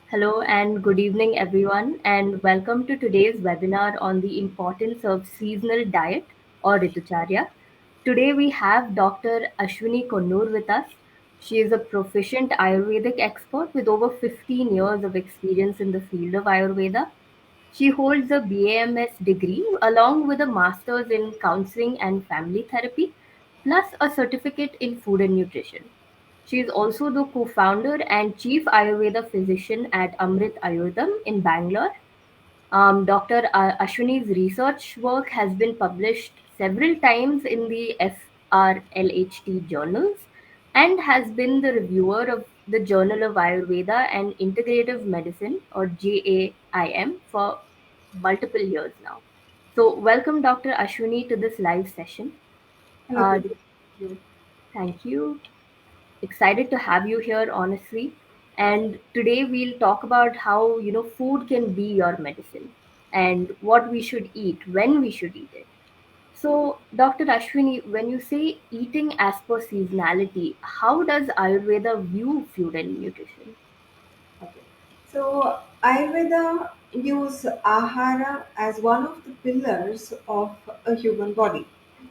Hello and good evening, everyone, and welcome to today's webinar on the importance of seasonal diet or Ritucharya. Today we have Dr. Ashwini Konnur with us. She is a proficient Ayurvedic expert with over 15 years of experience in the field of Ayurveda. She holds a BAMS degree along with a master's in counseling and family therapy, plus a certificate in food and nutrition. She is also the co-founder and chief Ayurveda physician at Amrit Ayurvedam in Bangalore. Dr. Ashwini's research work has been published several times in the FRLHT journals and has been the reviewer of the Journal of Ayurveda and Integrative Medicine or JAIM for multiple years now. So, welcome Dr. Ashwini to this live session. Hello, Uh, Preeti. Thank you. Thank you. Excited to have you here, honestly. And today we'll talk about how, food can be your medicine and what we should eat, when we should eat it. So, Dr. Ashwini, when you say eating as per seasonality, how does Ayurveda view food and nutrition? Okay. So, Ayurveda views ahara as one of the pillars of a human body.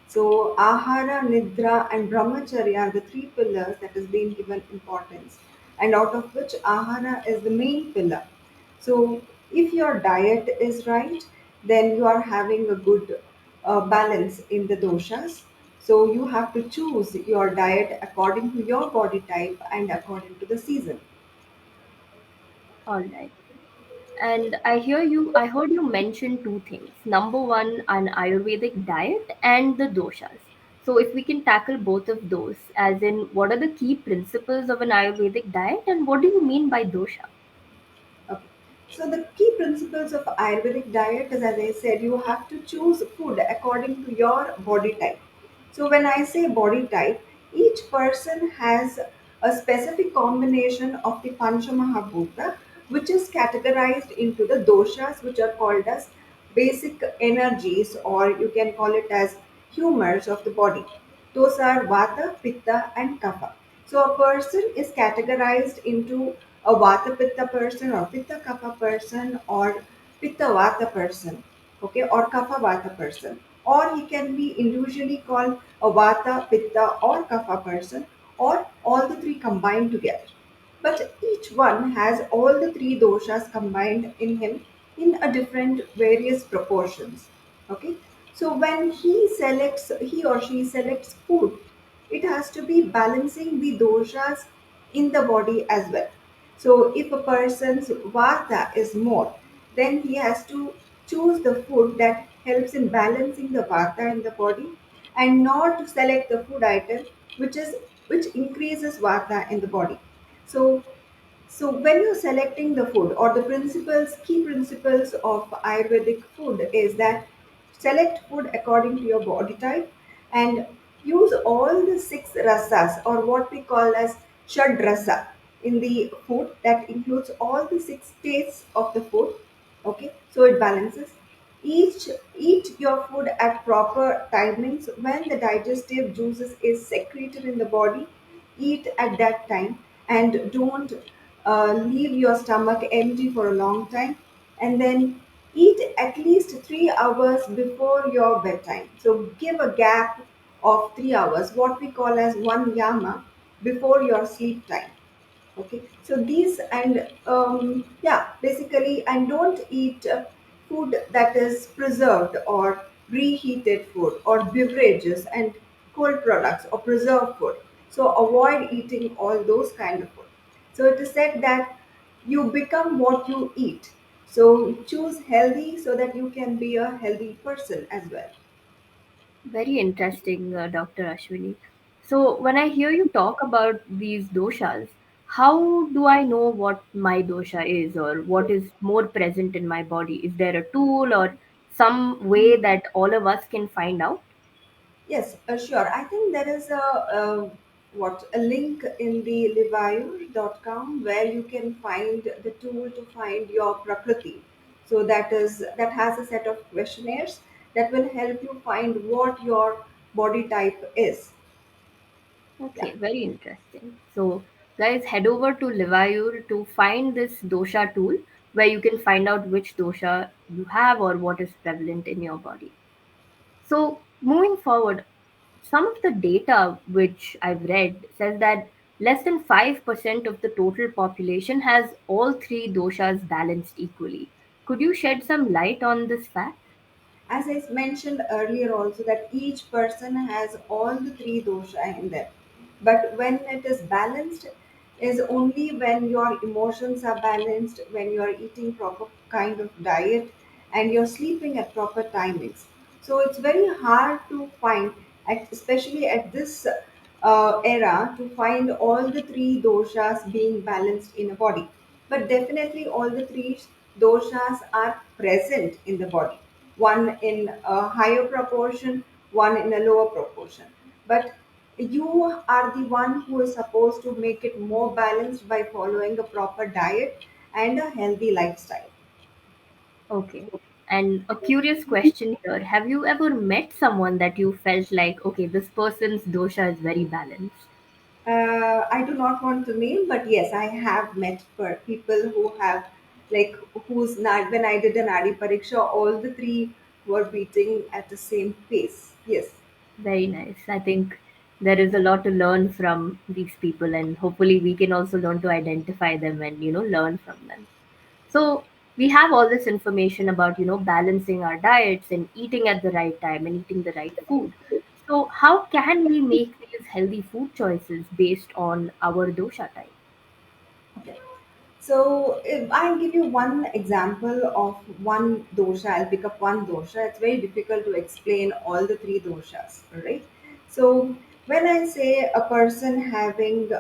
So, ahara, nidra, and brahmacharya are the three pillars that is being given importance, and out of which ahara is the main pillar. So, if your diet is right, then you are having a good balance in the doshas. So, you have to choose your diet according to your body type and according to the season. All right. And I heard you mention two things. Number one, an Ayurvedic diet and the doshas. So if we can tackle both of those, as in what are the key principles of an Ayurvedic diet and what do you mean by dosha? Okay. So the key principles of Ayurvedic diet is, as I said, you have to choose food according to your body type. So when I say body type, each person has a specific combination of the Panchamahabhuta, which is categorized into the doshas, which are called as basic energies, or you can call it as humors of the body. Those are Vata, Pitta, and Kapha. So a person is categorized into a Vata Pitta person or Pitta Kapha person or Pitta Vata person, okay, or Kapha Vata person. Or he can be individually called a Vata, Pitta, or Kapha person, or all the three combined together. But each one has all the three doshas combined in him in a different various proportions. Okay. So when he or she selects food, it has to be balancing the doshas in the body as well. So if a person's vata is more, then he has to choose the food that helps in balancing the vata in the body and not select the food item which increases vata in the body. So when you're selecting the food or the key principles of Ayurvedic food is that select food according to your body type and use all the six rasas or what we call as shad rasa in the food that includes all the six tastes of the food. Okay, so it balances. Each Eat your food at proper timings when the digestive juices is secreted in the body. Eat at that time and don't leave your stomach empty for a long time. And then eat at least 3 hours before your bedtime. So give a gap of 3 hours, what we call as one yama, before your sleep time. Okay, so these and yeah, basically, and don't eat food that is preserved or reheated food or beverages and cold products or preserved food. So avoid eating all those kind of food. So it is said that you become what you eat. So choose healthy so that you can be a healthy person as well. Very interesting, Dr. Ashwini. So, when I hear you talk about these doshas, how do I know what my dosha is or what is more present in my body? Is there a tool or some way that all of us can find out? Yes, sure. I think there is a link in the livayur.com where you can find the tool to find your prakriti. So that has a set of questionnaires that will help you find what your body type is. Yeah. Okay, very interesting. So, Guys, head over to Livayur to find this dosha tool where you can find out which dosha you have or what is prevalent in your body. So, moving forward, some of the data which I've read says that less than 5% of the total population has all three doshas balanced equally. Could you shed some light on this fact? As I mentioned earlier also, that each person has all the three dosha in them, but when it is balanced is only when your emotions are balanced, when you are eating proper kind of diet, and you're sleeping at proper timings. So it's very hard to find, especially at this era, to find all the three doshas being balanced in a body. But definitely, all the three doshas are present in the body, one in a higher proportion, one in a lower proportion. But you are the one who is supposed to make it more balanced by following a proper diet and a healthy lifestyle. Okay. And a curious question here. Have you ever met someone that you felt like, okay, this person's dosha is very balanced? I do not want to name, but yes, I have met people who have, like, when I did an Nadi Pariksha, all the three were beating at the same pace. Yes. Very nice. I think there is a lot to learn from these people, and hopefully, we can also learn to identify them and, learn from them. So, we have all this information about, balancing our diets and eating at the right time and eating the right food. So, how can we make these healthy food choices based on our dosha type? Okay. So if I give you one example of one dosha, I'll pick up one dosha. It's very difficult to explain all the three doshas, right? So when I say a person having,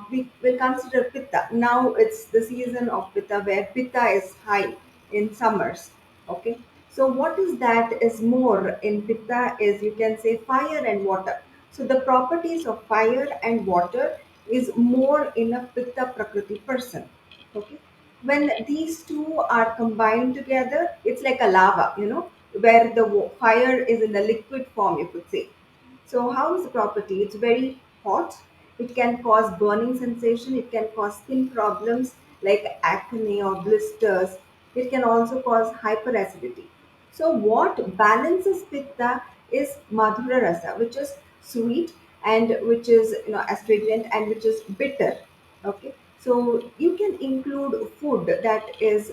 we will consider pitta. Now it's the season of pitta where pitta is high in summers. Okay. So what is that is more in pitta is, you can say, fire and water. So the properties of fire and water is more in a pitta prakriti person. Okay. When these two are combined together, it's like a lava, where the fire is in the liquid form, you could say. So how is the property? It's very hot. It can cause burning sensation. It can cause skin problems like acne or blisters. It can also cause hyperacidity. So what balances pitta is madhura rasa, which is sweet and which is, astringent and which is bitter. Okay, so you can include food that is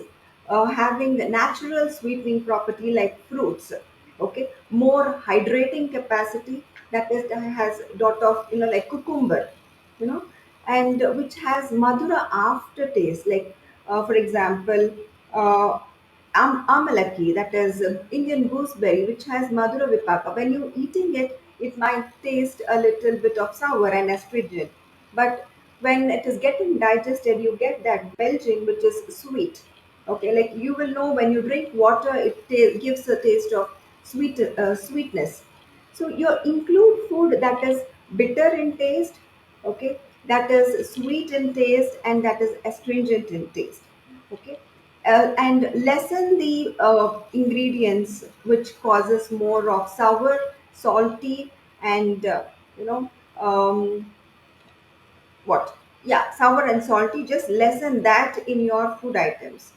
having natural sweetening property like fruits. Okay, more hydrating capacity, that is that has dot of, like cucumber, you know and which has madhura aftertaste, like for example, uh, amalaki, that is Indian gooseberry, which has madhura vipaka. When you eating it, it might taste a little bit of sour and astringent, but when it is getting digested, you get that belching, which is sweet. Okay, like you will know when you drink water, it gives a taste of sweetness. So you include food that is bitter in taste, okay, that is sweet in taste, and that is astringent in taste. Okay, and lessen the ingredients which causes more of sour, salty, and you know um, what yeah, sour and salty, just lessen that in your food items.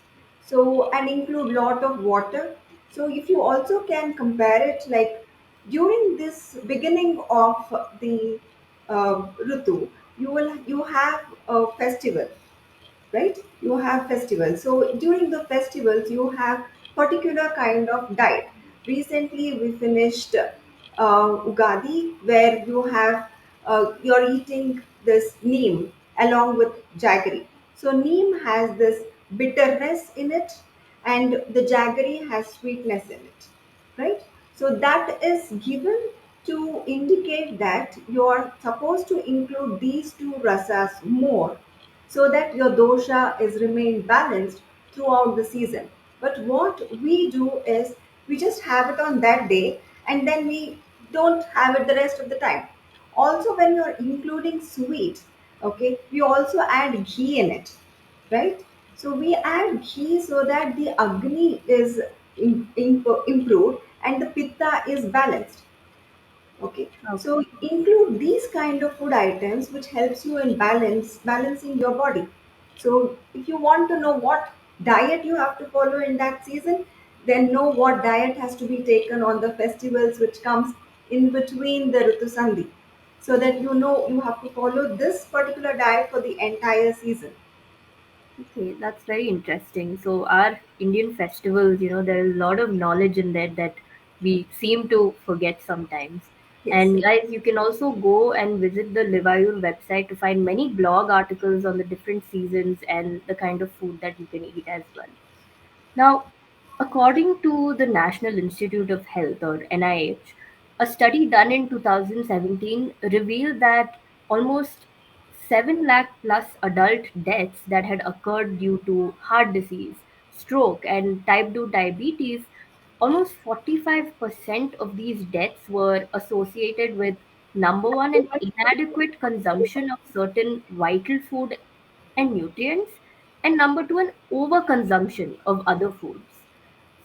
So, and include lot of water. So if you also can compare it, like during this beginning of the rutu, you have a festival, right? You have festivals. So during the festivals, you have particular kind of diet. Recently, we finished Ugadi, where you have you're eating this neem along with jaggery. So neem has this bitterness in it, and the jaggery has sweetness in it, right? So that is given to indicate that you're supposed to include these two rasas more, so that your dosha is remain balanced throughout the season. But what we do is, we just have it on that day, and then we don't have it the rest of the time. Also, when you're including sweet, okay, we also add ghee in it, right? So we add ghee so that the agni is improved and the pitta is balanced. Okay, so Okay. include these kind of food items which helps you in balancing your body. So if you want to know what diet you have to follow in that season, then know what diet has to be taken on the festivals which comes in between the Ritu Sandhi, so that you know you have to follow this particular diet for the entire season. Okay, that's very interesting. So our Indian festivals, there is a lot of knowledge in there that we seem to forget sometimes. Yes. And guys, you can also go and visit the Livayur website to find many blog articles on the different seasons and the kind of food that you can eat as well. Now, according to the National Institute of Health or NIH, a study done in 2017 revealed that almost 7 lakh plus adult deaths that had occurred due to heart disease, stroke, and type 2 diabetes, almost 45% of these deaths were associated with number one, an inadequate consumption of certain vital food and nutrients, and number two, an overconsumption of other foods.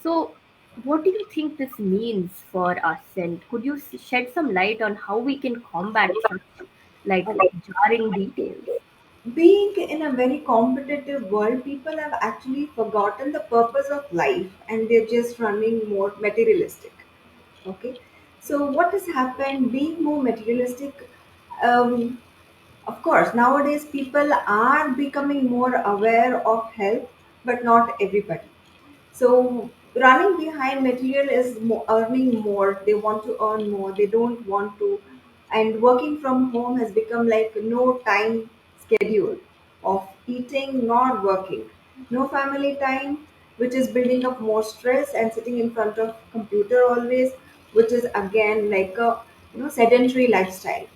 So, what do you think this means for us? And could you shed some light on how we can combat such like jarring details? Being in a very competitive world, people have actually forgotten the purpose of life and they're just running more materialistic. Okay, so what has happened being more materialistic? um, of course, nowadays people are becoming more aware of health, but not everybody. So running behind material is earning more. They want to earn more. They don't want to. And working from home has become like no time schedule of eating, not working. No family time, which is building up more stress and sitting in front of computer always, which is again like a sedentary lifestyle.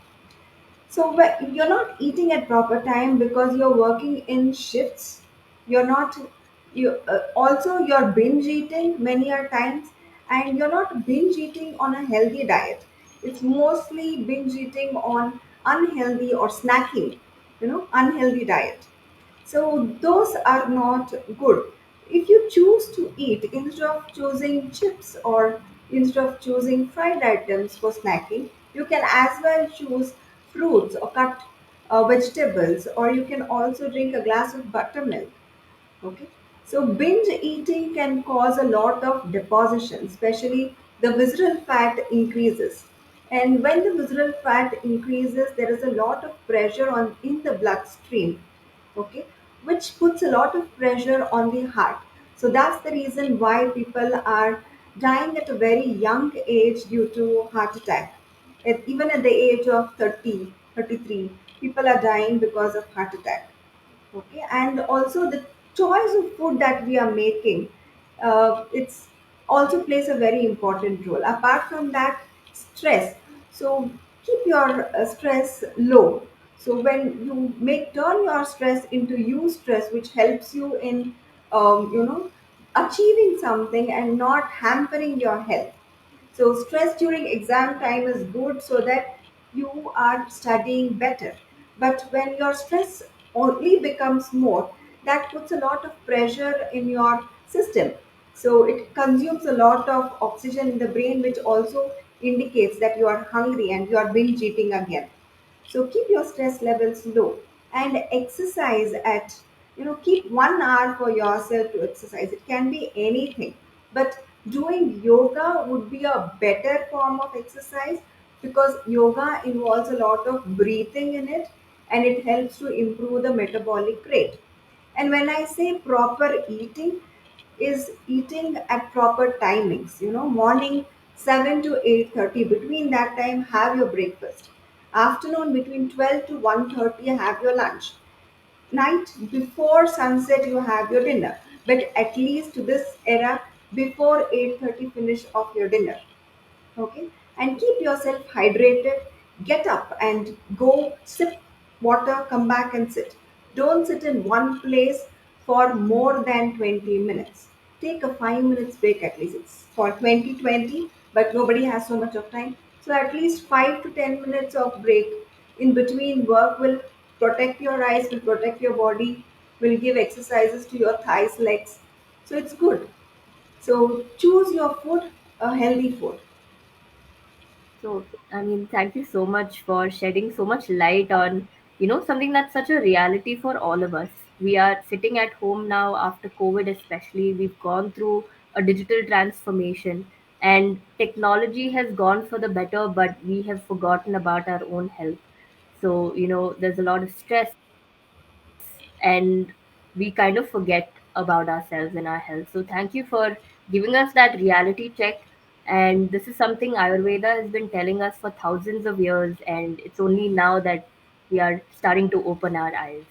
So you're not eating at proper time because you're working in shifts. You're not. You also you're binge eating many a times, and you're not binge eating on a healthy diet. It's mostly binge eating on unhealthy or snacking, unhealthy diet. So those are not good. If you choose to eat instead of choosing chips or instead of choosing fried items for snacking, you can as well choose fruits or cut vegetables, or you can also drink a glass of buttermilk. Okay. So binge eating can cause a lot of deposition, especially the visceral fat increases. And when the visceral fat increases, there is a lot of pressure on in the bloodstream, okay, which puts a lot of pressure on the heart. So that's the reason why people are dying at a very young age due to heart attack. Even at the age of 30, 33, people are dying because of heart attack. Okay, and also the choice of food that we are making, it's also plays a very important role. Apart from that, stress. So keep your stress low. So when you make turn your stress into use stress, which helps you in achieving something and not hampering your health. So stress during exam time is good so that you are studying better. But when your stress only becomes more, that puts a lot of pressure in your system. So it consumes a lot of oxygen in the brain, which also indicates that you are hungry and you are binge eating again. So keep your stress levels low and exercise at, keep 1 hour for yourself to exercise. It can be anything, but doing yoga would be a better form of exercise because yoga involves a lot of breathing in it and it helps to improve the metabolic rate. And when I say proper eating, is eating at proper timings. Morning 7 to 8:30. Between that time, have your breakfast. Afternoon between 12 to 1:30, have your lunch. Night before sunset, you have your dinner. But at least to this era, before 8:30, finish off your dinner. Okay, and keep yourself hydrated. Get up and go sip water, come back and sit. Don't sit in one place for more than 20 minutes. Take a 5 minutes break at least. It's for 2020, but nobody has so much of time, so at least 5 to 10 minutes of break in between work will protect your eyes, will protect your body, will give exercises to your thighs, legs. So it's good. So choose your food, a healthy food. So, I mean, thank you so much for shedding so much light on, something that's such a reality for all of us. We are sitting at home now after COVID, especially. We've gone through a digital transformation, and technology has gone for the better, but we have forgotten about our own health. So, there's a lot of stress, and we kind of forget about ourselves and our health. So thank you for giving us that reality check. And this is something Ayurveda has been telling us for thousands of years, and it's only now that we are starting to open our eyes.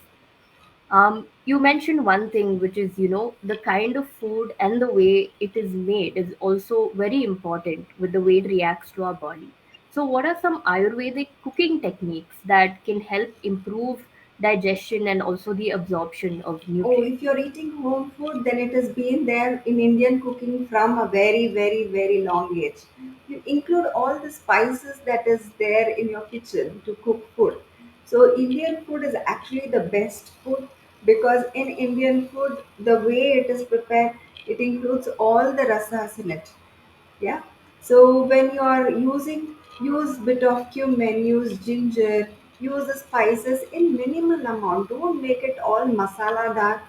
You mentioned one thing, which is, the kind of food and the way it is made is also very important with the way it reacts to our body. So, what are some Ayurvedic cooking techniques that can help improve digestion and also the absorption of Oh, nutrients? if you're eating home food, then it has been there in Indian cooking from a very, very, very long age. You include all the spices that is there in your kitchen to cook food. So Indian food is actually the best food because in Indian food, the way it is prepared, it includes all the rasas in it. Yeah. So when you are using, use bit of cumin, use ginger, use the spices in minimal amount. Don't make it all masala dar,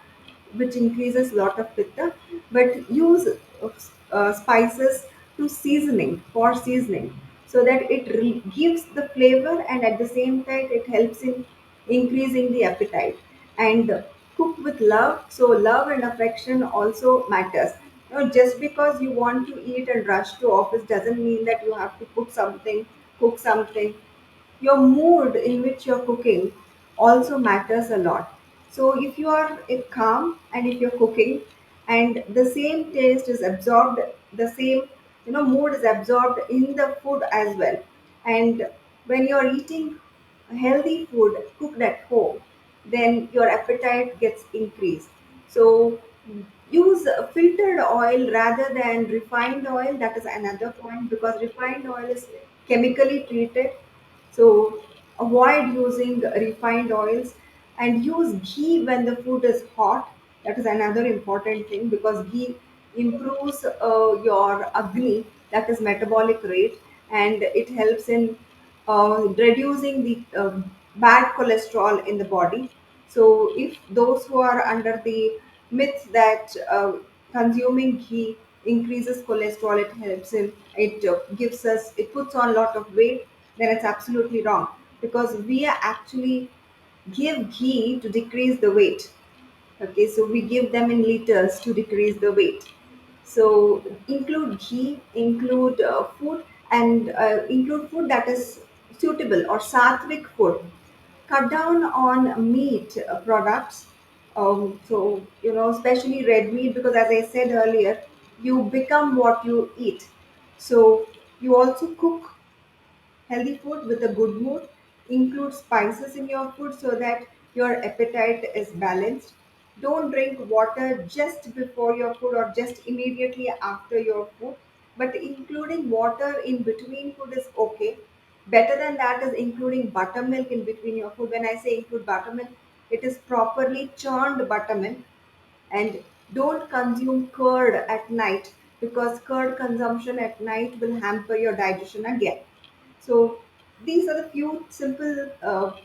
which increases lot of pitta, but use spices to seasoning, for seasoning, so that it gives the flavor and at the same time it helps in increasing the appetite. And cook with love, so love and affection also matters. Just because you want to eat and rush to office doesn't mean that you have to cook something. Your mood in which you're cooking also matters a lot. So if you are calm and if you're cooking and the same taste is absorbed, the same mood is absorbed in the food as well. And when you're eating healthy food cooked at home, then your appetite gets increased. So use filtered oil rather than refined oil. That is another point, because refined oil is chemically treated. So avoid using refined oils and use ghee when the food is hot. That is another important thing, because ghee improves your agni, that is metabolic rate, and it helps in reducing the bad cholesterol in the body. So if those who are under the myth that consuming ghee increases cholesterol, it helps in, it gives us, it puts on a lot of weight, then it's absolutely wrong, because we are actually give ghee to decrease the weight. Okay, so we give them in liters to decrease the weight. So include ghee, include food, and include food that is suitable or sattvic food. Cut down on meat products. So especially red meat, because as I said earlier, you become what you eat. So you also cook healthy food with a good mood. Include spices in your food so that your appetite is balanced. Don't drink water just before your food or just immediately after your food, but including water in between food is okay. Better than that is including buttermilk in between your food. When I say include buttermilk, it is properly churned buttermilk. And don't consume curd at night, because curd consumption at night will hamper your digestion again. So these are the few simple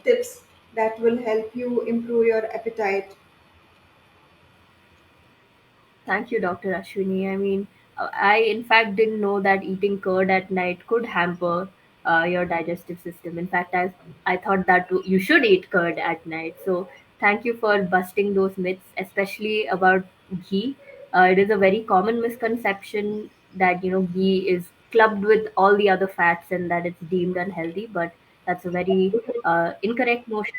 tips that will help you improve your appetite. Thank you, Dr. Ashwini. I mean, I in fact didn't know that eating curd at night could hamper your digestive system. In fact, I thought that you should eat curd at night. So thank you for busting those myths, especially about ghee. It is a very common misconception that ghee is clubbed with all the other fats and that it's deemed unhealthy, but that's a very incorrect notion.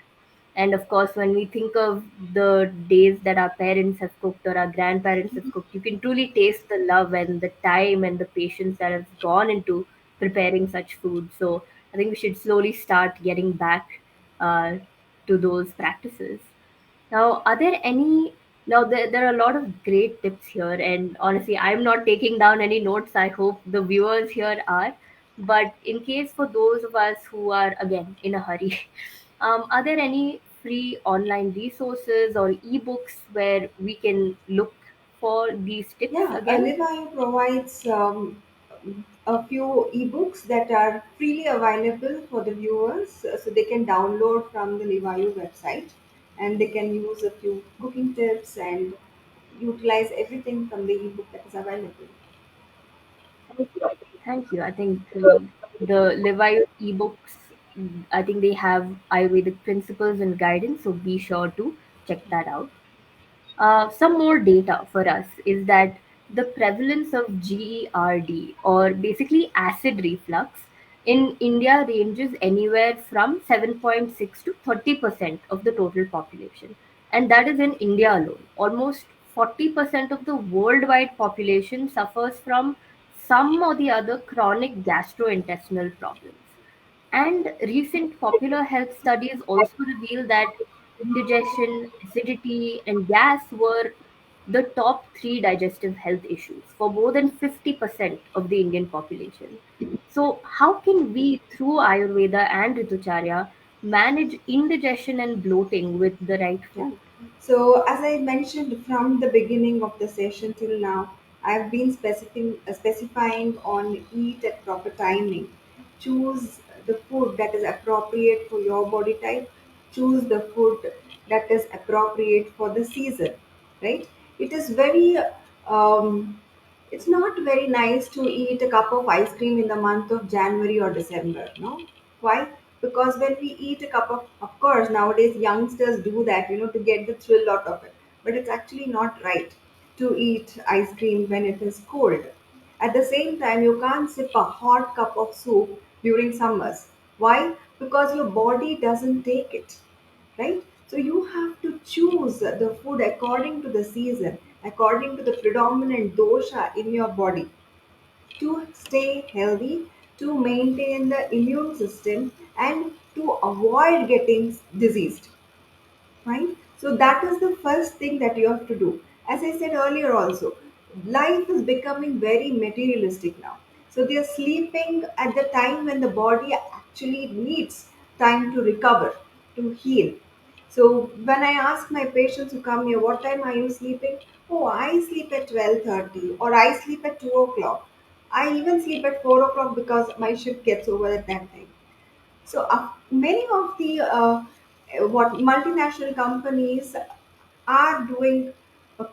And of course, when we think of the days that our parents have cooked or our grandparents have cooked, you can truly taste the love and the time and the patience that has gone into preparing such food. So I think we should slowly start getting back uh, to those practices. Now, are there any? Now, there are a lot of great tips here, and honestly, I'm not taking down any notes. I hope the viewers here are. But in case for those of us who are, again, in a hurry, are there any free online resources or ebooks where we can look for these tips Yeah, again? Livayo provides a few ebooks that are freely available for the viewers, so they can download from the Livayu website, and they can use a few cooking tips and utilize everything from the ebook that is available. Thank you. I think the Levi ebooks, I think they have Ayurvedic principles and guidance, so be sure to check that out. Some more data for us is that the prevalence of GERD, or basically acid reflux, in India ranges anywhere from 7.6 to 30% of the total population. And that is in India alone. Almost 40% of the worldwide population suffers from some or the other chronic gastrointestinal problems. And recent popular health studies also reveal that indigestion, acidity, and gas were the top three digestive health issues for more than 50% of the Indian population. So, how can we, through Ayurveda and Ritucharya, manage indigestion and bloating with the right Yeah. food? So, as I mentioned from the beginning of the session till now, I've been specifying on eat at proper timing. Choose the food that is appropriate for your body type. Choose the food that is appropriate for the season, right? It is very um, it's not very nice to eat a cup of ice cream in the month of January or December, no? Why? Because when we eat a cup of course, nowadays youngsters do that, to get the thrill out of it. But it's actually not right to eat ice cream when it is cold. At the same time, you can't sip a hot cup of soup during summers. Why? Because your body doesn't take it, right? So you have to choose the food according to the season, according to the predominant dosha in your body to stay healthy, to maintain the immune system, and to avoid getting diseased, right? So that is the first thing that you have to do. As I said earlier also, life is becoming very materialistic now. So they are sleeping at the time when the body actually needs time to recover, to heal. So when I ask my patients who come here, what time are you sleeping? Oh, I sleep at 12:30, or I sleep at 2 o'clock. I even sleep at 4 o'clock because my shift gets over at that time. So many of the what multinational companies are doing uh,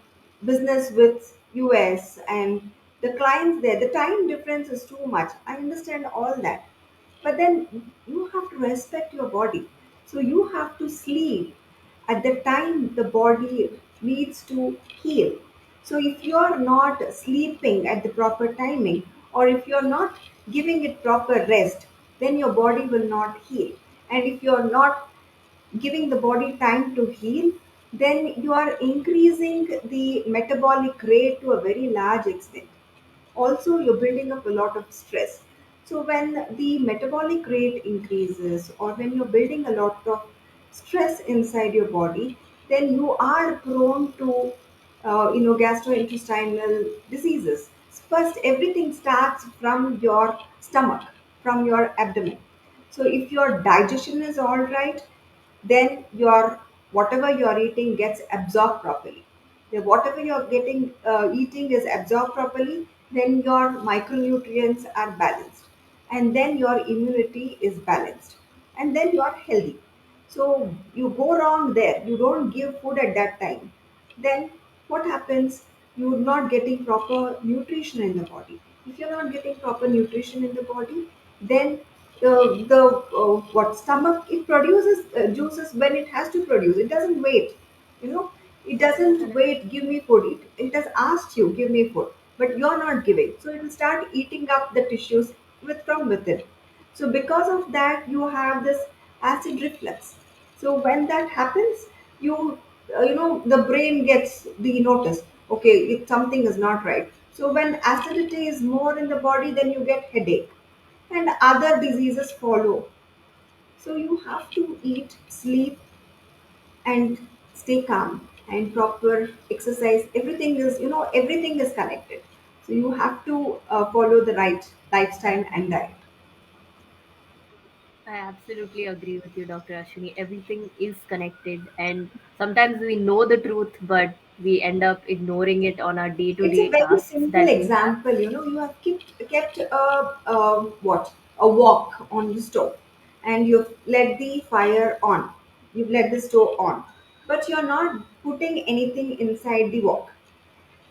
business with US, and the clients there. The time difference is too much. I understand all that, but then you have to respect your body. So you have to sleep at the time the body needs to heal. So if you're not sleeping at the proper timing, or if you're not giving it proper rest, then your body will not heal. And if you're not giving the body time to heal, then you are increasing the metabolic rate to a very large extent. Also, you're building up a lot of stress. So when the metabolic rate increases, or when you're building a lot of stress inside your body, then you are prone to gastrointestinal diseases. First, everything starts from your stomach, from your abdomen. So if your digestion is all right, then your whatever you are eating gets absorbed properly. Then whatever you are getting eating is absorbed properly, then your micronutrients are balanced, and then your immunity is balanced, and then you are healthy. So you go wrong there. You don't give food at that time. Then what happens? You're not getting proper nutrition in the body. If you're not getting proper nutrition in the body, then the what stomach, it produces juices when it has to produce. It doesn't wait. You know, it doesn't Correct. wait. Give me food. It has asked you, give me food, but you're not giving. So it will start eating up the tissues from within. So because of that, you have this acid reflux. So when that happens, you the brain gets the notice. Okay, something is not right. So when acidity is more in the body, then you get headache, and other diseases follow. So you have to eat, sleep, and stay calm, and proper exercise. Everything is connected. So you have to follow the right lifestyle and diet. I absolutely agree with you, Dr. Ashwini. Everything is connected, and sometimes we know the truth, but we end up ignoring it on our day to It's a day very tasks simple that we have. example. You have kept a wok on the stove, and you've let the fire on. You've let the stove on, but you're not putting anything inside the wok.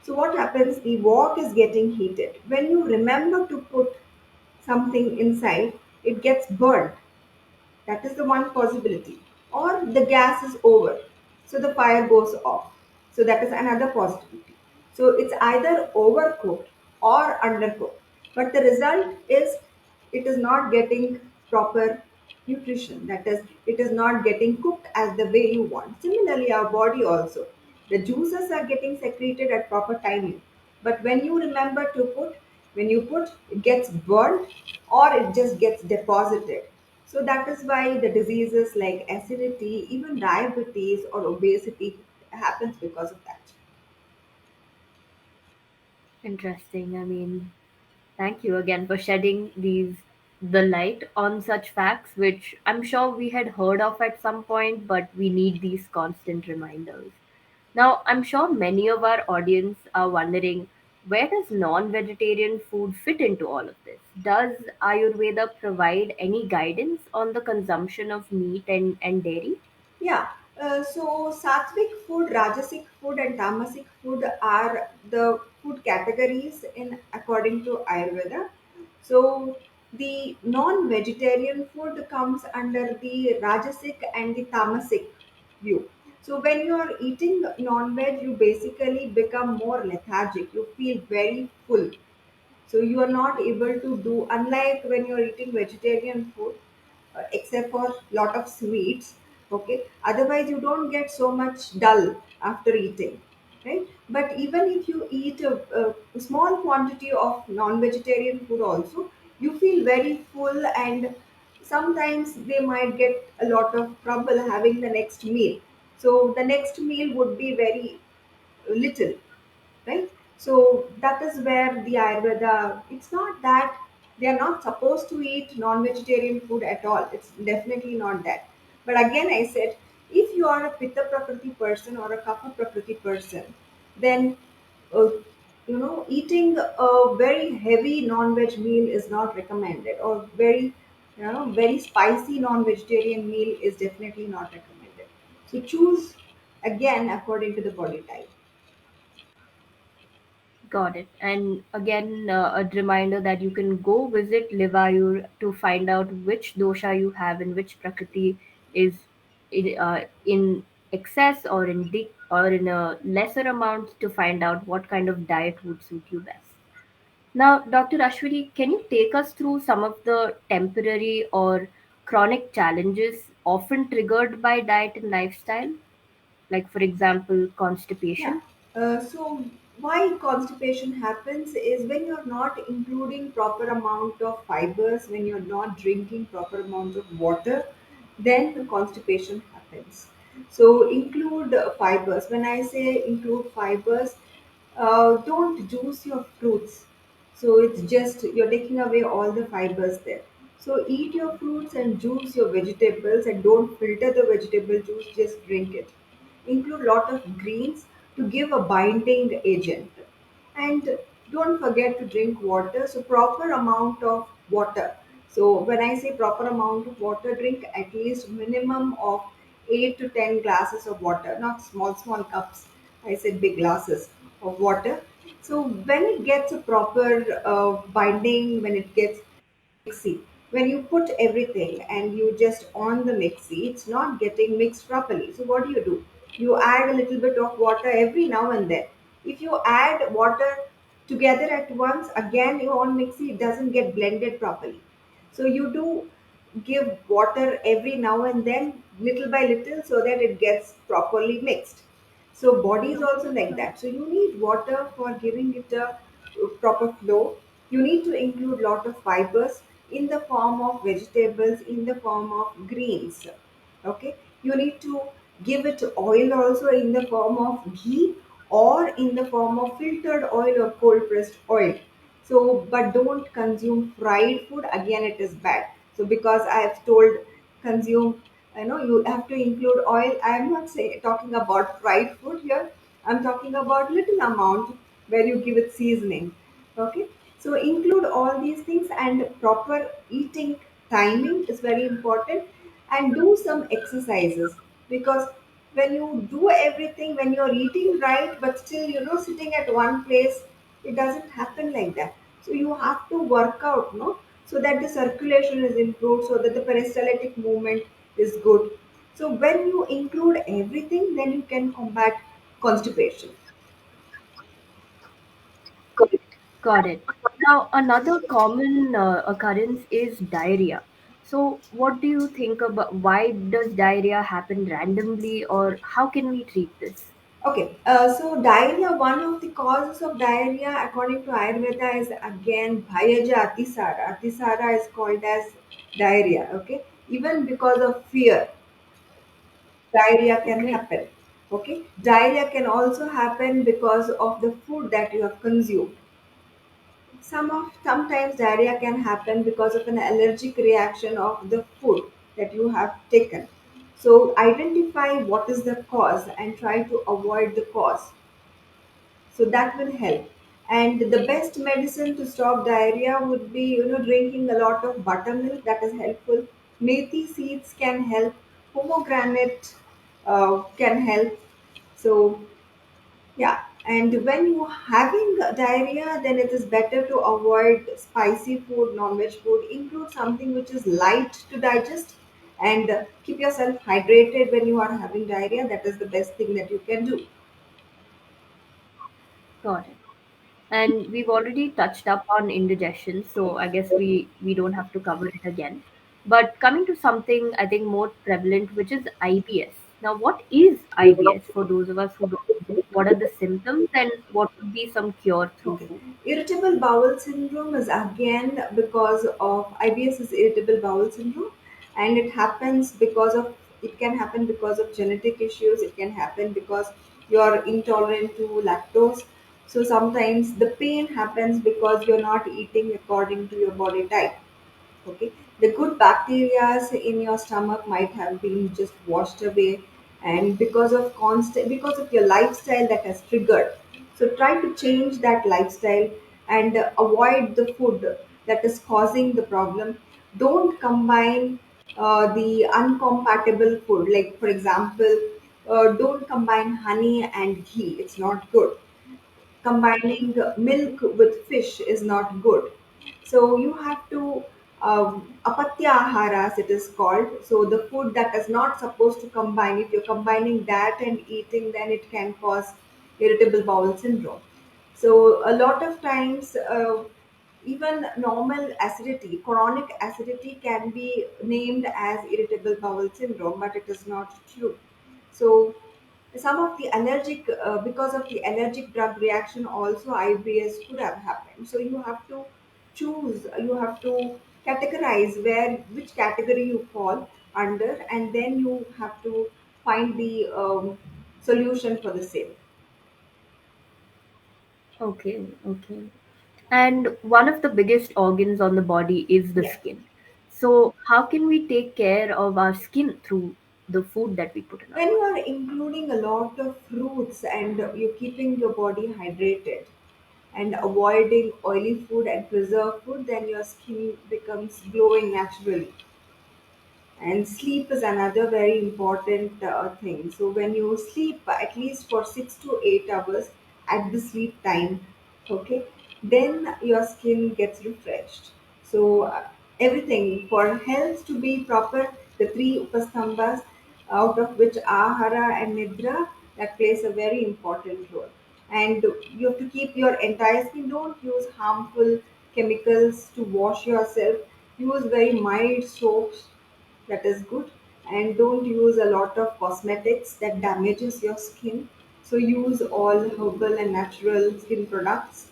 So what happens? The wok is getting heated. When you remember to put something inside, it gets burnt. That is the one possibility. Or the gas is over, so the fire goes off. So that is another possibility. So it's either overcooked or undercooked. But the result is it is not getting proper nutrition. That is, it is not getting cooked as the way you want. Similarly, our body also. The juices are getting secreted at proper timing. But when you remember to put, when you put, it gets burnt or it just gets deposited. So that is why the diseases like acidity, even diabetes or obesity happens because of that. Interesting. I mean, thank you again for shedding the light on such facts, which I'm sure we had heard of at some point, but we need these constant reminders. Now, I'm sure many of our audience are wondering, where does non-vegetarian food fit into all of this? Does Ayurveda provide any guidance on the consumption of meat and dairy? Yeah. So sattvic food, rajasic food, and tamasic food are the food categories in according to Ayurveda. So the non-vegetarian food comes under the rajasic and the tamasic view. So when you are eating non-veg, you basically become more lethargic. You feel very full, so you are not able to do, unlike when you're eating vegetarian food, except for lot of sweets. Okay, otherwise you don't get so much dull after eating, right? But even if you eat a small quantity of non-vegetarian food also, you feel very full, and sometimes they might get a lot of trouble having the next meal. So the next meal would be very little, right? So that is where the Ayurveda, it's not that they are not supposed to eat non-vegetarian food at all. It's definitely not that. But again, I said, if you are a Pitta Prakriti person or a Kapha Prakriti person, then uh, eating a very heavy non-veg meal is not recommended, or very spicy non-vegetarian meal is definitely not recommended. So choose again according to the body type. Got it. And again, a reminder that you can go visit Livayur to find out which dosha you have and which prakriti is in excess or or in a lesser amount to find out what kind of diet would suit you best. Now, Dr. Ashwini, can you take us through some of the temporary or chronic challenges often triggered by diet and lifestyle? Like, for example, Yeah. constipation? So why constipation happens is when you're not including proper amount of fibers, when you're not drinking proper amount of water, then the constipation happens. So include fibers. When I say include fibers, don't juice your fruits. So it's just you're taking away all the fibers there. So eat your fruits and juice your vegetables, and don't filter the vegetable juice, just drink it. Include lot of greens to give a binding agent. And don't forget to drink water. So proper amount of water. So when I say proper amount of water, drink at least minimum of 8 to 10 glasses of water, not small cups. I said big glasses of water. So when it gets a proper binding, when it gets mixie, when you put everything and you just on the mixie, it's not getting mixed properly. So what do? You add a little bit of water every now and then. If you add water together at once, again you on mixie, it doesn't get blended properly. So you do give water every now and then, little by little, so that it gets properly mixed. So body is also like that. So you need water for giving it a proper flow. You need to include lot of fibers in the form of vegetables, in the form of greens. Okay, you need to give it oil also in the form of ghee, or in the form of filtered oil or cold pressed oil. So but don't consume fried food, again it is bad. So because I have told consume, you have to include oil. I am not talking about fried food here. I'm talking about little amount where you give it seasoning. Okay, so include all these things, and proper eating timing is very important, and do some exercises, because when you do everything, when you're eating right but still sitting at one place, it doesn't happen like that. So you have to work out, no, so that the circulation is improved, so that the peristaltic movement is good. So when you include everything, then you can combat constipation. Got it. Now, another common occurrence is diarrhea. So, what do you think about why does diarrhea happen randomly, or how can we treat this? Okay, so diarrhea, one of the causes of diarrhea according to Ayurveda is again Bhayaja Atisara. Atisara is called as diarrhea, okay? Even because of fear, diarrhea can Okay, happen, okay? Diarrhea can also happen because of the food that you have consumed. Sometimes diarrhea can happen because of an allergic reaction of the food that you have taken. So identify what is the cause and try to avoid the cause, so that will help. And the best medicine to stop diarrhea would be drinking a lot of buttermilk. That is helpful. Methi seeds can help. Pomegranate can help. So yeah, and when you having diarrhea, then it is better to avoid spicy food, non-veg food. Include something which is light to digest, and keep yourself hydrated when you are having diarrhea. That is the best thing that you can do. got it. And we've already touched up on indigestion, so I guess we don't have to cover it again. But coming to something I think more prevalent, which is IBS. Now, what is IBS for those of us who don't know? What are the symptoms, and what would be some cure through Okay. food? Irritable bowel syndrome is again because of IBS is irritable bowel syndrome, and it can happen because of genetic issues. It can happen because you're intolerant to lactose. So sometimes the pain happens because you're not eating according to your body type. Okay, the good bacteria in your stomach might have been just washed away, and because of your lifestyle that has triggered. So try to change that lifestyle, and avoid the food that is causing the problem. Don't combine the uncompatible food, like for example, don't combine honey and ghee. It's not good. Combining milk with fish is not good. So you have to apatya aharas it is called. So the food that is not supposed to combine, if you're combining that and eating, then it can cause irritable bowel syndrome. So a lot of times, even normal acidity, chronic acidity can be named as irritable bowel syndrome, but it is not true. So some of the allergic because of the allergic drug reaction also IBS could have happened. So you have to choose, you have to categorize where which category you fall under, and then you have to find the solution for the same. Okay, okay. And one of the biggest organs on the body is the Yeah, skin. So, how can we take care of our skin through the food that we put in our when you body? are including a lot of fruits and you're keeping your body hydrated and avoiding oily food and preserved food, then your skin becomes glowing naturally. And sleep is another very important thing. So when you sleep at least for 6 to 8 hours at the sleep time, okay, then your skin gets refreshed. So everything for health to be proper, the three upastambhas, out of which ahara and nidra, that plays a very important role. And you have to keep your entire skin. Don't use harmful chemicals to wash yourself. Use very mild soaps, that is good. And don't use a lot of cosmetics that damages your skin. So use all herbal and natural skin products,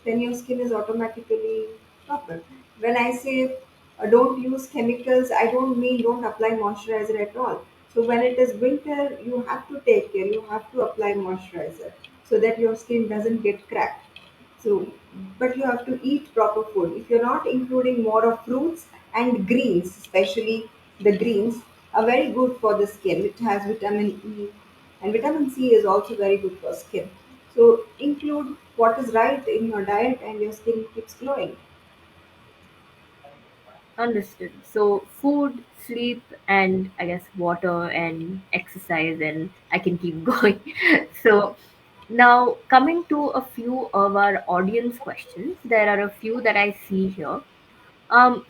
then your skin is automatically proper. When I say don't use chemicals, I don't mean don't apply moisturizer at all. So when it is winter, you have to take care, you have to apply moisturizer so that your skin doesn't get cracked. So, but you have to eat proper food. If you're not including more of fruits and greens, especially the greens, are very good for the skin. It has vitamin E, And vitamin C is also very good for skin. So include what is right in your diet and your skin keeps glowing. Understood. So food, sleep, and I guess water and exercise, and I can keep going. So now coming to a few of our audience questions, there are a few that I see here.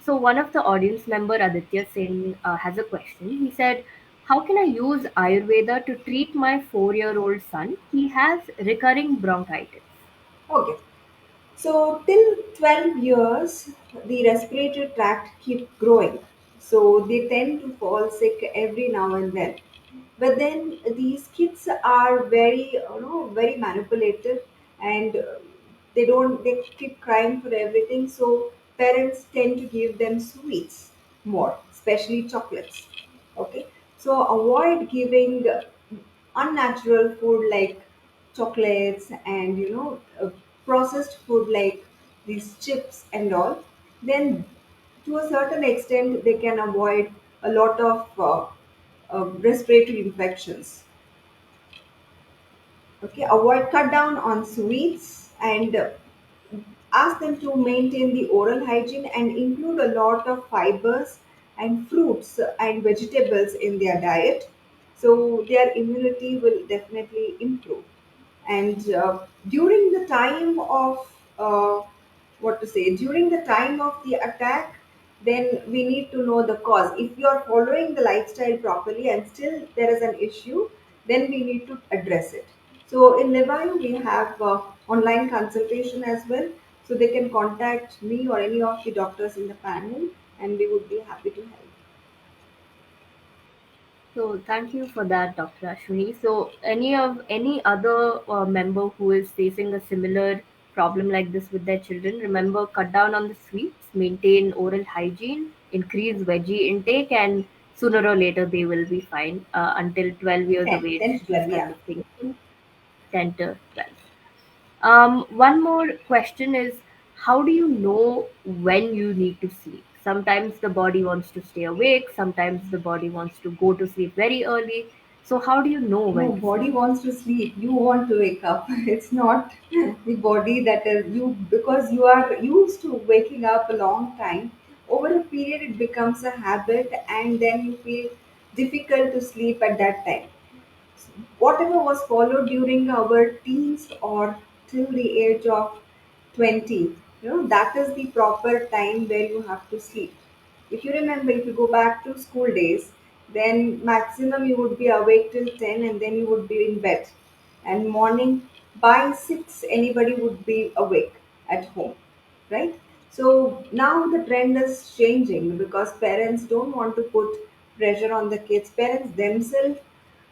So one of the audience member, Aditya Singh, has a question. He said, "How can I use Ayurveda to treat my 4-year-old son? He has recurring bronchitis." Okay. So till 12 years, the respiratory tract keep growing. So they tend to fall sick every now and then. But then these kids are very, very manipulative, and they keep crying for everything. So parents tend to give them sweets more, especially chocolates. Okay. So avoid giving unnatural food like chocolates and processed food like these chips and all. Then to a certain extent they can avoid a lot of respiratory infections. Okay, avoid, cut down on sweets, and ask them to maintain the oral hygiene and include a lot of fibers and fruits and vegetables in their diet, so their immunity will definitely improve. And during the time of what to say during the time of the attack, then we need to know the cause. If you are following the lifestyle properly and still there is an issue, then we need to address it. So in Levine we have online consultation as well, so they can contact me or any of the doctors in the panel, and we would be happy to help. So thank you for that, Dr. Ashwini. So any other member who is facing a similar problem like this with their children, remember, cut down on the sweets, maintain oral hygiene, increase veggie intake, and sooner or later they will be fine. Until 12 years of 10 age, to these 12, kind yeah. of things, 10 to 12. One more question is, how do you know when you need to sleep? Sometimes the body wants to stay awake, sometimes the body wants to go to sleep very early. So, how do you know No, when to body sleep? wants to sleep. You want to wake up. It's not the body that is you, because you are used to waking up a long time. Over a period, it becomes a habit, and then you feel difficult to sleep at that time. Whatever was followed during our teens or till the age of 20, that is the proper time where you have to sleep. If you remember, if you go back to school days, then maximum you would be awake till 10 and then you would be in bed. And morning by 6, anybody would be awake at home, right? So now the trend is changing because parents don't want to put pressure on the kids. Parents themselves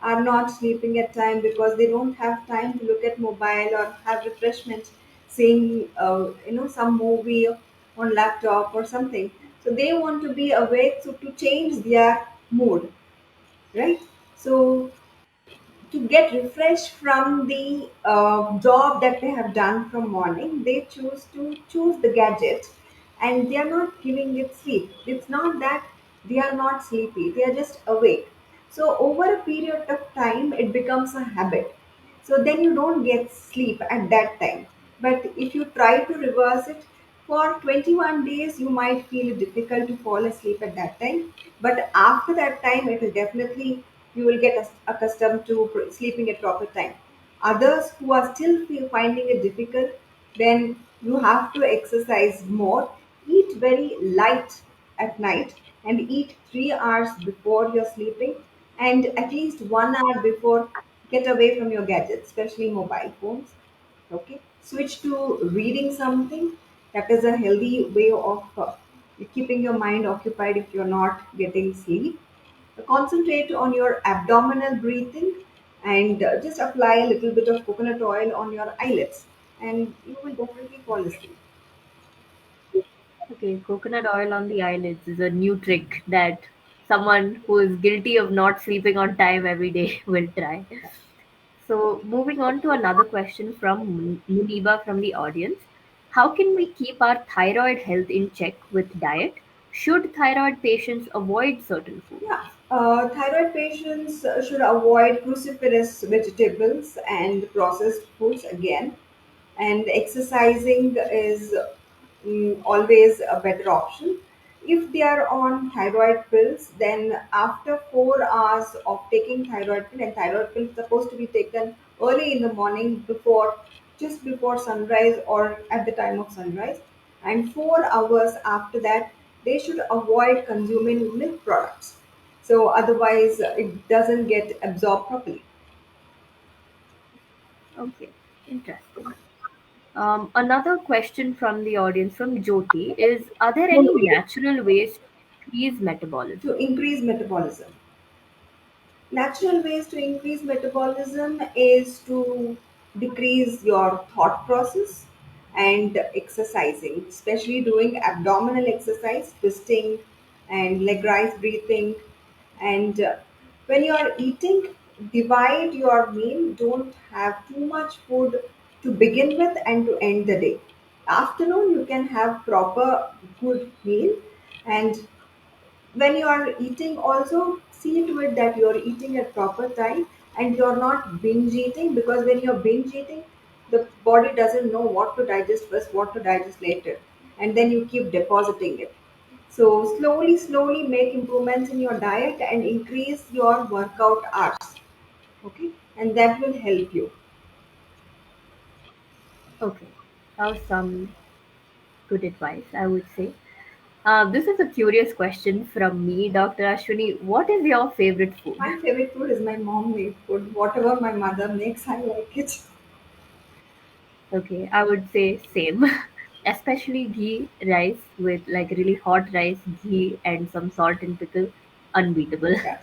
are not sleeping at time because they don't have time to look at mobile or have refreshment, seeing some movie on laptop or something. So they want to be awake, so to change their mood, right? So to get refreshed from the job that they have done from morning, they choose the gadget, and they are not giving it sleep. It's not that they are not sleepy; they are just awake. So over a period of time, it becomes a habit. So then you don't get sleep at that time. But if you try to reverse it for 21 days, you might feel it difficult to fall asleep at that time. But after that time, it will definitely, you will get accustomed to sleeping at proper time. Others who are still finding it difficult, then you have to exercise more, eat very light at night, and eat 3 hours before you're sleeping, and at least 1 hour before, get away from your gadgets, especially mobile phones. Okay, switch to reading something. That is a healthy way of keeping your mind occupied if you're not getting sleep. Concentrate on your abdominal breathing, and just apply a little bit of coconut oil on your eyelids, and you will definitely fall asleep. Okay, coconut oil on the eyelids is a new trick that someone who is guilty of not sleeping on time every day will try. So, moving on to another question from Muniba from the audience. How can we keep our thyroid health in check with diet? Should thyroid patients avoid certain foods? Yeah, thyroid patients should avoid cruciferous vegetables and processed foods again. And exercising is always a better option. If they are on thyroid pills, then after 4 hours of taking thyroid pill, and thyroid pill is supposed to be taken early in the morning before, just before sunrise or at the time of sunrise, and 4 hours after that, they should avoid consuming milk products. So otherwise, it doesn't get absorbed properly. Okay, interesting. Another question from the audience from Jyoti is: are there any natural ways to increase To metabolism? increase metabolism, natural ways to increase metabolism is to decrease your thought process and exercising, especially doing abdominal exercise, twisting and leg rise breathing. And when you are eating, divide your meal. Don't have too much food to begin with and to end the day. Afternoon, you can have proper good meal, and when you are eating, also see to it that you're eating at proper time and you're not binge eating, because when you're binge eating, the body doesn't know what to digest first, what to digest later, and then you keep depositing it. So slowly make improvements in your diet and increase your workout hours. Okay, and that will help you. Okay, that was some good advice, I would say. This is a curious question from me, Dr. Ashwini. What is your favorite food? My favorite food is my mom made food. Whatever my mother makes, I like it. Okay, I would say same. Especially ghee rice with like really hot rice, ghee, and some salt and pickle. Unbeatable. Yeah.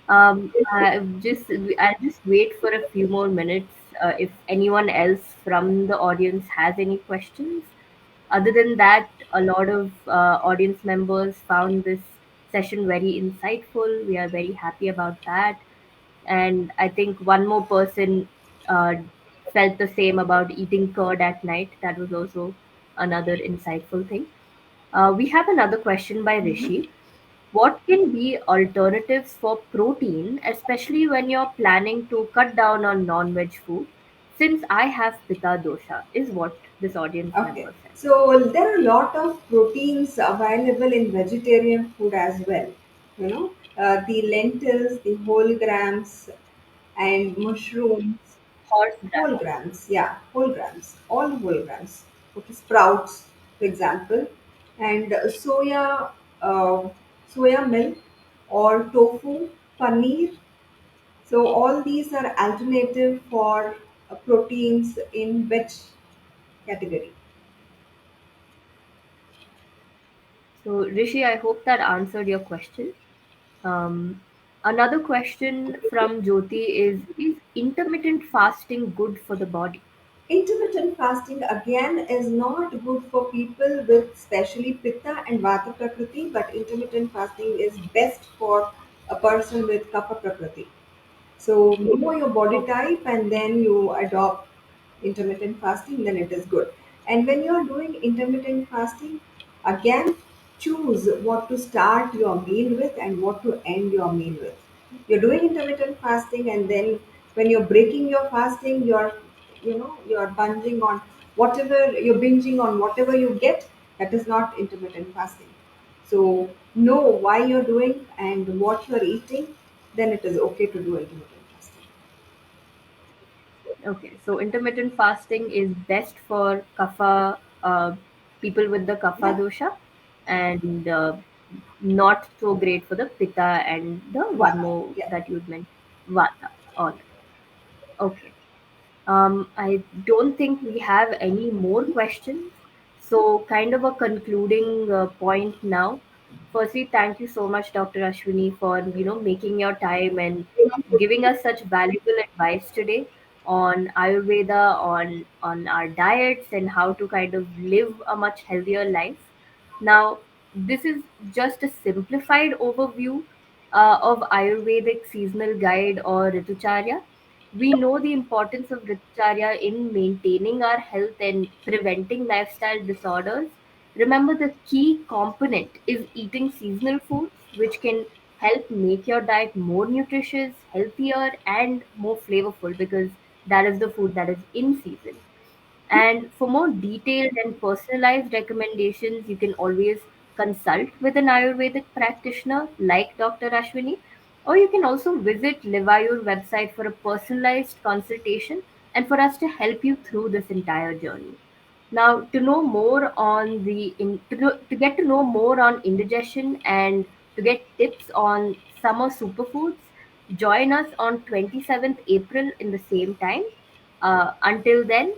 I'll just wait for a few more minutes if anyone else from the audience has any questions. Other than that, a lot of audience members found this session very insightful. We are very happy about that. And I think one more person uh, felt the same about eating curd at night. That was also another insightful thing. We have another question by Rishi. What can be alternatives for protein, especially when you're planning to cut down on non-veg food? Since I have pitta dosha, is what this audience Okay, member said. so there are a lot of proteins available in vegetarian food as well. The lentils, the whole grams, and mushrooms, Horse whole brand. grams, yeah, whole grams, all whole grams. Okay, sprouts, for example, and soya milk or tofu, paneer. So all these are alternative for proteins in veg category. So, Rishi, I hope that answered your question. Um, Another question from Jyoti is intermittent fasting good for the body? Intermittent fasting again is not good for people with especially pitta and vata prakriti, but intermittent fasting is best for a person with kapha prakriti. So know your body type and then you adopt intermittent fasting, then it is good. And when you are doing intermittent fasting, again choose what to start your meal with and what to end your meal with. You're doing intermittent fasting, and then when you're breaking your fasting, you're binging on whatever you get. That is not intermittent fasting. So know why you're doing and what you're eating, then it is okay to do intermittent fasting. Okay, so intermittent fasting is best for kapha, people with the kapha Yeah, dosha, and not so great for the pitta and the one vata. more Yeah. that you'd mentioned, vata. All right. Okay. I don't think we have any more questions. So, kind of a concluding point now. Firstly, thank you so much, Dr. Ashwini, for making your time and giving us such valuable advice today on Ayurveda, on our diets, and how to kind of live a much healthier life. Now, this is just a simplified overview of Ayurvedic seasonal guide or Ritucharya. We know the importance of Richarya in maintaining our health and preventing lifestyle disorders. Remember, the key component is eating seasonal foods, which can help make your diet more nutritious, healthier, and more flavorful because that is the food that is in season. And for more detailed and personalized recommendations, you can always consult with an Ayurvedic practitioner like Dr. Ashwini, or you can also visit Livayur website for a personalized consultation and for us to help you through this entire journey. Now, to know more on to get to know more on indigestion and to get tips on summer superfoods, join us on 27th April in the same time. Until then,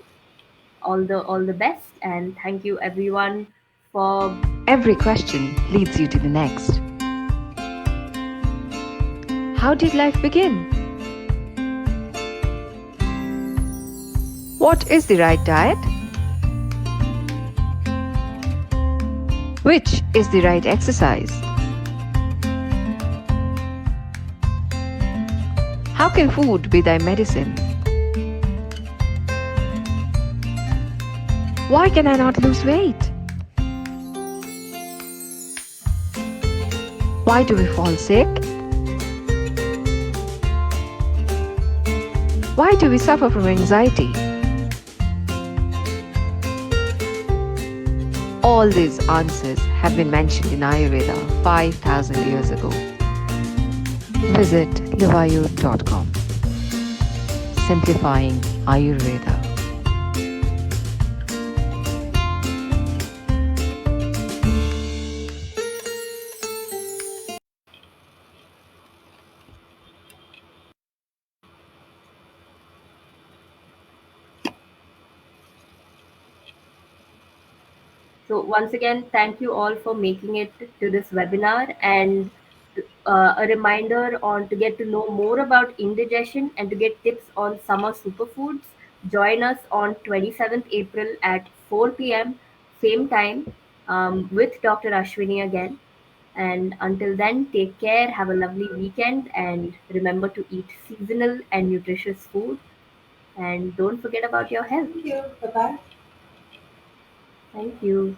all the best, and thank you everyone for. Every question leads you to the next. How did life begin? What is the right diet? Which is the right exercise? How can food be thy medicine? Why can I not lose weight? Why do we fall sick? Why do we suffer from anxiety? All these answers have been mentioned in Ayurveda 5,000 years ago. Visit livayur.com. Simplifying Ayurveda. So once again, thank you all for making it to this webinar, and a reminder on to get to know more about indigestion and to get tips on summer superfoods. Join us on 27th April at 4 p.m. same time, with Dr. Ashwini again. And until then, take care, have a lovely weekend, and remember to eat seasonal and nutritious food. And don't forget about your health. Thank you. Bye bye. Thank you.